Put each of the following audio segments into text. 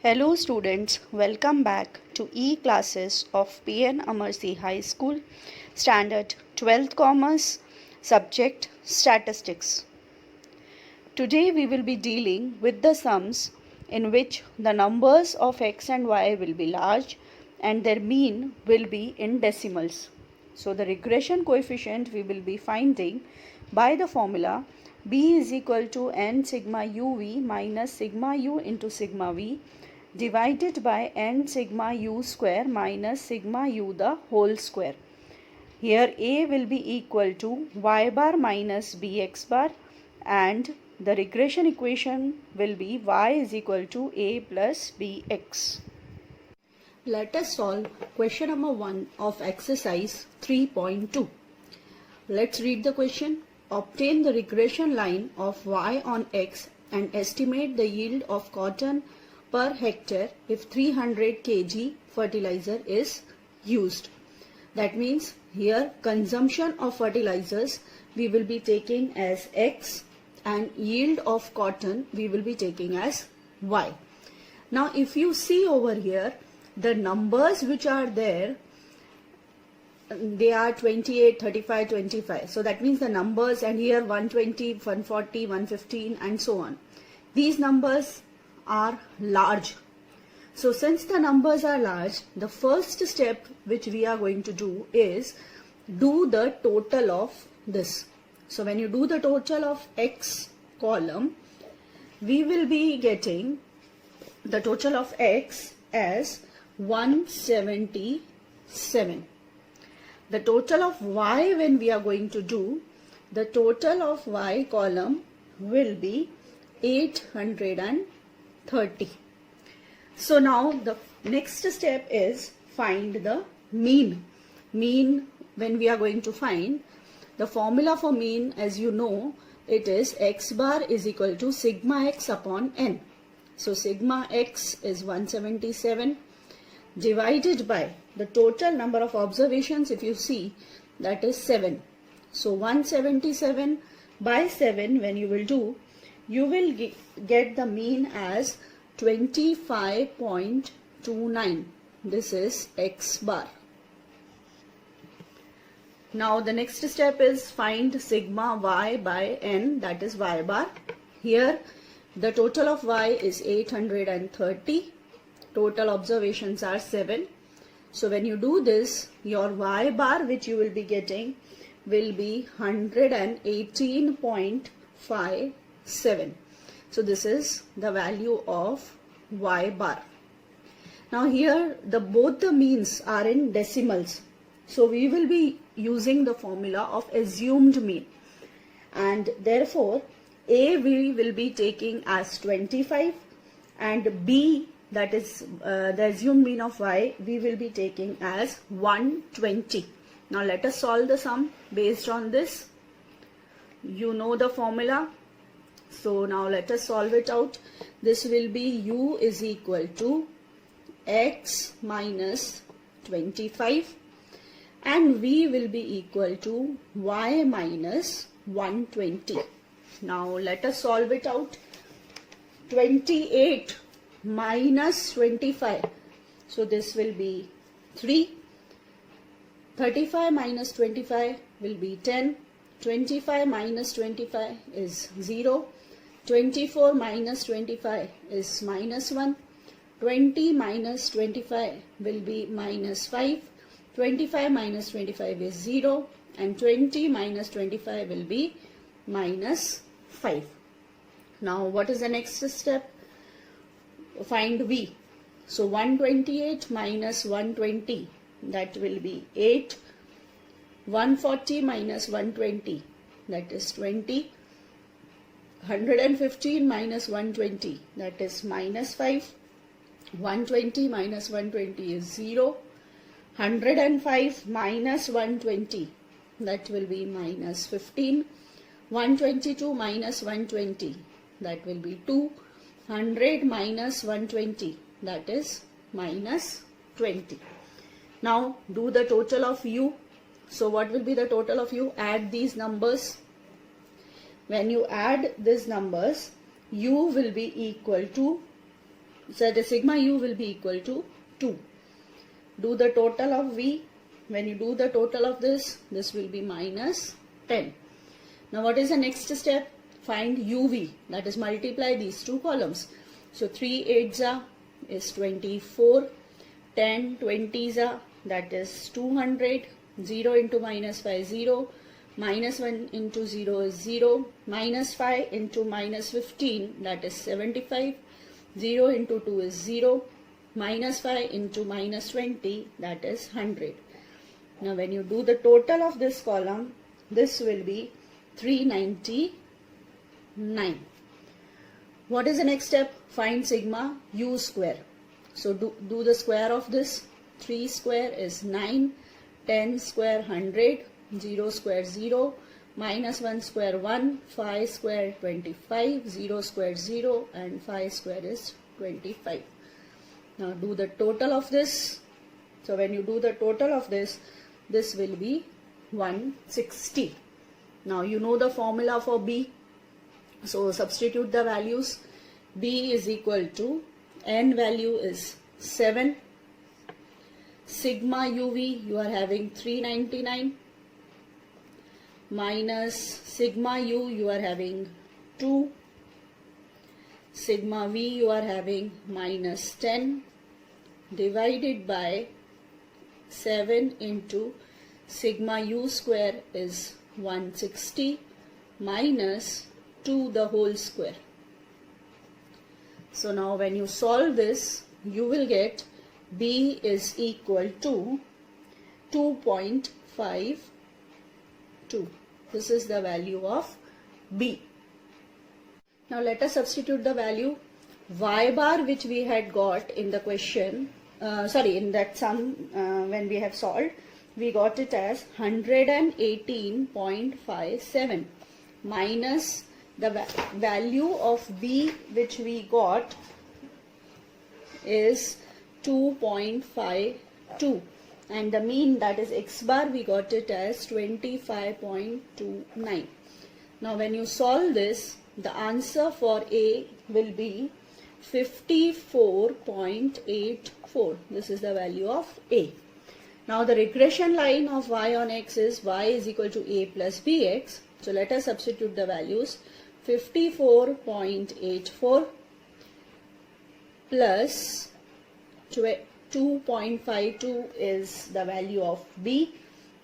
Hello students, welcome back to E-classes of PN Amarsi High School, Standard 12th Commerce, Subject Statistics. Today we will be dealing with the sums in which the numbers of x and y will be large and their mean will be in decimals. So the regression coefficient we will be finding by the formula b is equal to n sigma uv minus sigma u into sigma v divided by n sigma u square minus sigma u the whole square. Here a will be equal to y bar minus bx bar and the regression equation will be y is equal to a plus bx. Let us solve question number 1 of exercise 3.2. Let's read the question. Obtain the regression line of y on x and estimate the yield of cotton per hectare if 300 kg fertilizer is used. That means here consumption of fertilizers we will be taking as x and yield of cotton we will be taking as y. Now if you see over here, the numbers which are there, they are 28, 35, 25. So that means the numbers, and here 120, 140, 115 and so on. These numbers are large. So since the numbers are large, the first step which we are going to do is do the total of this. So when you do the total of x column, we will be getting the total of x as 177. The total of y, when we are going to do, the total of y column will be 830. So now the next step is find the mean. Mean, when we are going to find, the formula for mean, as you know, it is x bar is equal to sigma x upon n. So sigma x is 177 divided by the total number of observations, if you see, that is 7. So 177 by 7 when you will do, you will get the mean as 25.29. This is x bar. Now the next step is find sigma y by n, that is y bar. Here the total of y is 830. Total observations are 7. So when you do this, your y bar which you will be getting will be 118.57. So this is the value of y bar. Now here both the means are in decimals. So we will be using the formula of assumed mean. And therefore A we will be taking as 25 and B, that is the assumed mean of y, we will be taking as 120. Now let us solve the sum based on this. You know the formula. So now let us solve it out. This will be u is equal to x minus 25 and v will be equal to y minus 120. Now let us solve it out. 28 minus 25, so this will be 3. 35 minus 25 will be 10. 25 minus 25 is 0. 24 minus 25 is minus 1. 20 minus 25 will be minus 5. 25 minus 25 is 0 and 20 minus 25 will be minus 5. Now what is the next step? Find v. So 128 minus 120, that will be 8. 140 minus 120, that is 20. 115 minus 120, that is minus 5. 120 minus 120 is 0. 105 minus 120, that will be minus 15. 122 minus 120, that will be 2. 100 minus 120, that is minus 20. Now do the total of u. So what will be the total of u? Add these numbers. When you add these numbers, u will be equal to So the sigma u will be equal to 2. Do the total of v. When you do the total of this will be minus 10. Now what is the next step? Find uv, that is multiply these two columns. So 3 8s is 24, 10 20s that is 200, 0 into minus 5 0, minus 1 into 0 is 0, minus 5 into minus 15 that is 75, 0 into 2 is 0, minus 5 into minus 20 that is 100. Now when you do the total of this column, this will be 399. What is the next step? Find sigma u square. So do the square of this. 3 square is 9, 10 square 100, 0 square 0, minus 1 square 1, 5 square 25, 0 square 0 and 5 square is 25. Now do the total of this. So when you do the total of this will be 160. Now you know the formula for B. So substitute the values. B is equal to, n value is 7. Sigma uv you are having 399 minus sigma u you are having 2. Sigma v you are having minus 10 divided by 7 into sigma u square is 160 minus 2 the whole square. So now when you solve this, you will get B is equal to 2.52. This is the value of B. Now let us substitute the value. Y bar which we had got in the question, in that sum when we have solved, we got it as 118.57 minus the value of B which we got is 2.52 and the mean, that is x bar, we got it as 25.29. Now when you solve this, the answer for A will be 54.84. This is the value of A. Now the regression line of y on x is y is equal to a plus bx. So let us substitute the values. 54.84 plus 2.52 is the value of b,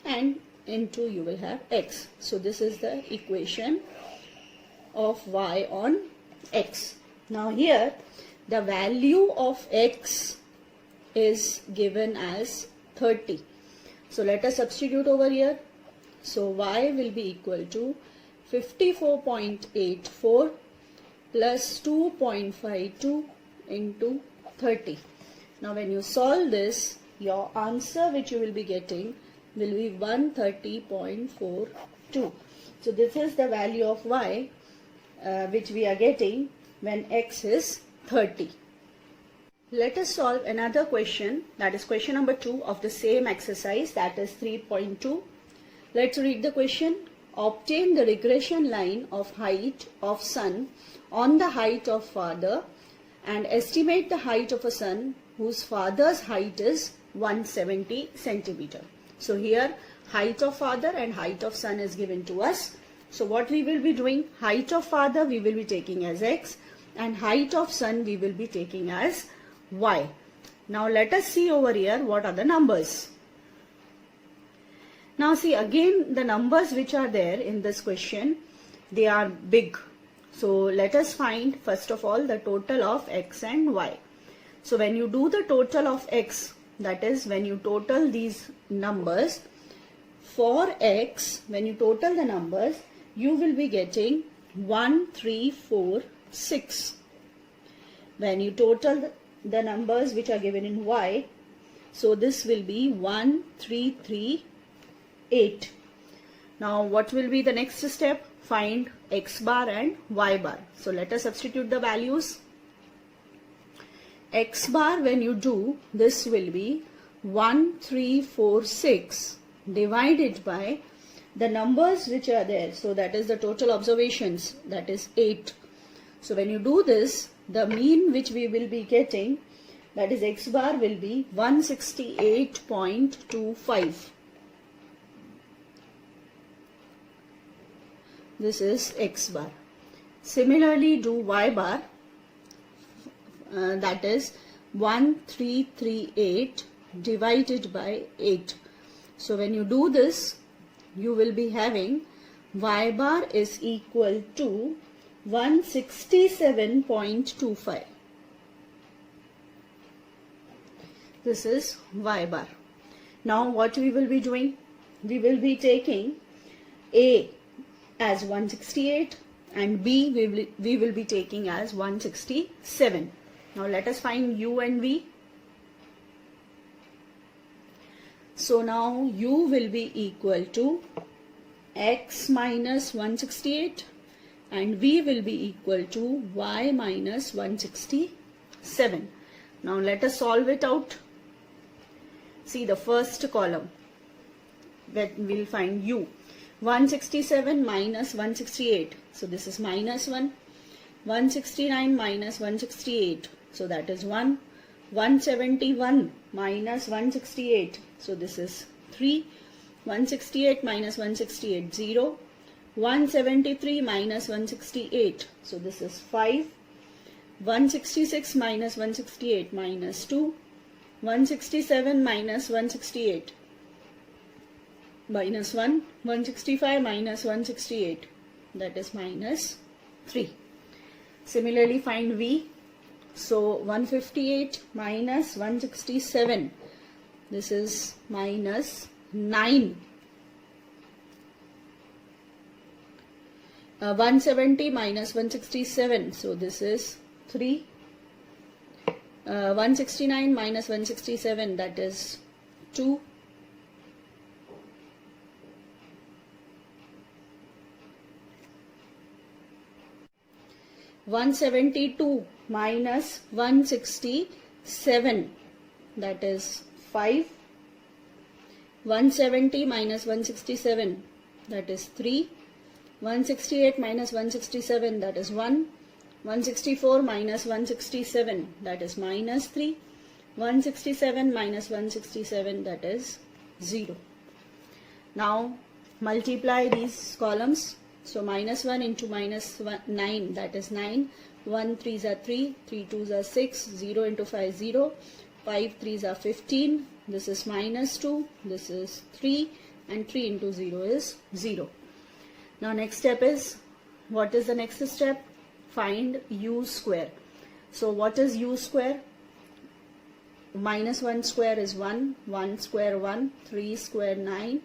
and into you will have x. So this is the equation of y on x. Now here the value of x is given as 30. So let us substitute over here. So y will be equal to 54.84 plus 2.52 into 30. Now when you solve this, your answer which you will be getting will be 130.42. So this is the value of y which we are getting when x is 30. Let us solve another question, that is question number 2 of the same exercise, that is 3.2. Let's read the question. Obtain the regression line of height of son on the height of father and estimate the height of a son whose father's height is 170 centimeter. So here height of father and height of son is given to us. So what we will be doing, height of father we will be taking as x and height of son we will be taking as y. Now let us see over here what are the numbers. Now see again the numbers which are there in this question, they are big. So let us find first of all the total of x and y. So when you do the total of x, that is when you total these numbers, for x when you total the numbers you will be getting 1346. When you total the numbers which are given in y, so this will be 1338. Now what will be the next step? Find x bar and y bar. So let us substitute the values. X bar when you do, this will be 1346 divided by the numbers which are there. So that is the total observations, that is 8. So when you do this, the mean which we will be getting, that is x bar, will be 168.25. This is x bar. Similarly, do y bar, that is 1338 divided by 8. So when you do this, you will be having y bar is equal to 167.25. This is y bar. Now what we will be doing? We will be taking A as 168 and B we will be taking as 167. Now let us find u and v. So now u will be equal to x minus 168 and v will be equal to y minus 167. Now let us solve it out. See the first column, that we will find u. 167 minus 168, so this is minus 1. 169 minus 168, so that is 1. 171 minus 168, so this is 3. 168 minus 168, 0. 173 minus 168, so this is 5. 166 minus 168, minus 2. 167 minus 168, minus 1. 165 minus 168, that is minus 3. Similarly, find v. So 158 minus 167, this is minus 9. 170 minus 167, so this is 3. 169 minus 167, that is 2. 172 minus 167, that is 5. 170 minus 167, that is 3. 168 minus 167, that is 1. 164 minus 167, that is minus 3. 167 minus 167, that is 0. Now multiply these columns. So minus 1 into minus 9, that is 9. 1 3s are 3, 3 2s are 6, 0 into 5 0, 5 3s are 15, this is minus 2, this is 3, and 3 into 0 is 0. Now next step is, what is the next step? Find u square. So what is u square? Minus 1 square is 1, 1 square 1, 3 square 9,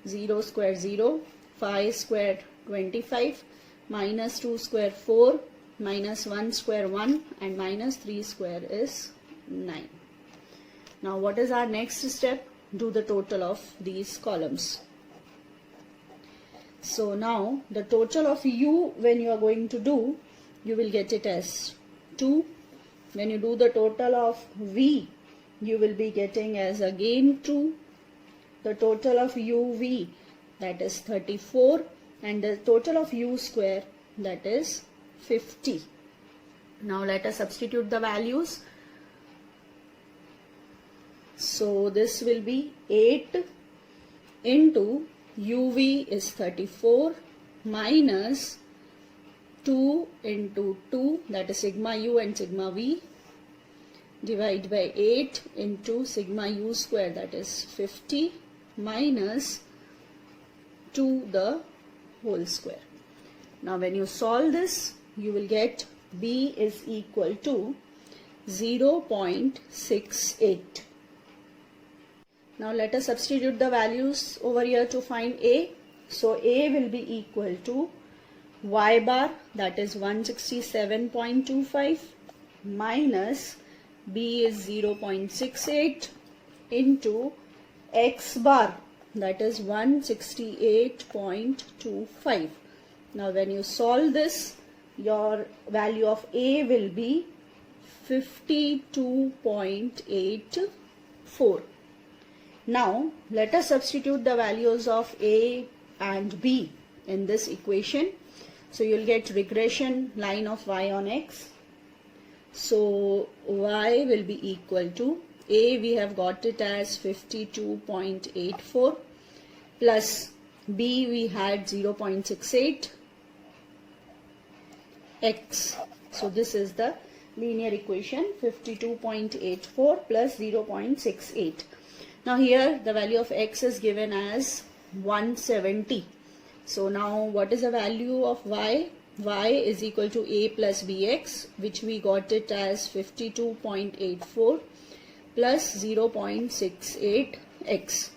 0 square 0, 5 square 25, minus 2 square 4, minus 1 square 1, and minus 3 square is 9. Now what is our next step? Do the total of these columns. So now the total of u, when you are going to do, you will get it as 2. When you do the total of v, you will be getting as again 2. The total of uv, that is 34. And the total of u square, that is 50. Now let us substitute the values. So this will be 8 into uv is 34 minus 2 into 2, that is sigma u and sigma v, divide by 8 into sigma u square, that is 50, minus 2 the whole square. Now when you solve this, you will get b is equal to 0.68. Now let us substitute the values over here to find a. So a will be equal to y bar, that is 167.25, minus b is 0.68 into x bar, that is 168.25. Now when you solve this, your value of a will be 52.84. Now let us substitute the values of a and b in this equation. So you will get regression line of y on x. So y will be equal to, a we have got it as 52.84 plus b we had 0.68 x. So this is the linear equation, 52.84 plus 0.68. Now here the value of x is given as 170. So now what is the value of y? Y is equal to a plus bx, which we got it as 52.84 plus 0.68 x.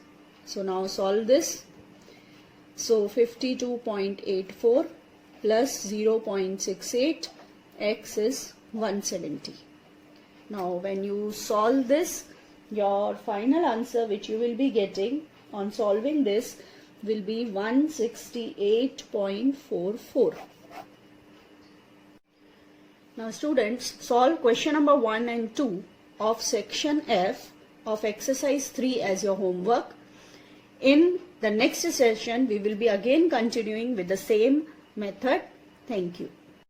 So now solve this. So 52.84 plus 0.68 x is 170. Now when you solve this, your final answer which you will be getting on solving this will be 168.44. Now students, solve question number 1 and 2 of section F of exercise 3 as your homework. In the next session, we will be again continuing with the same method. Thank you.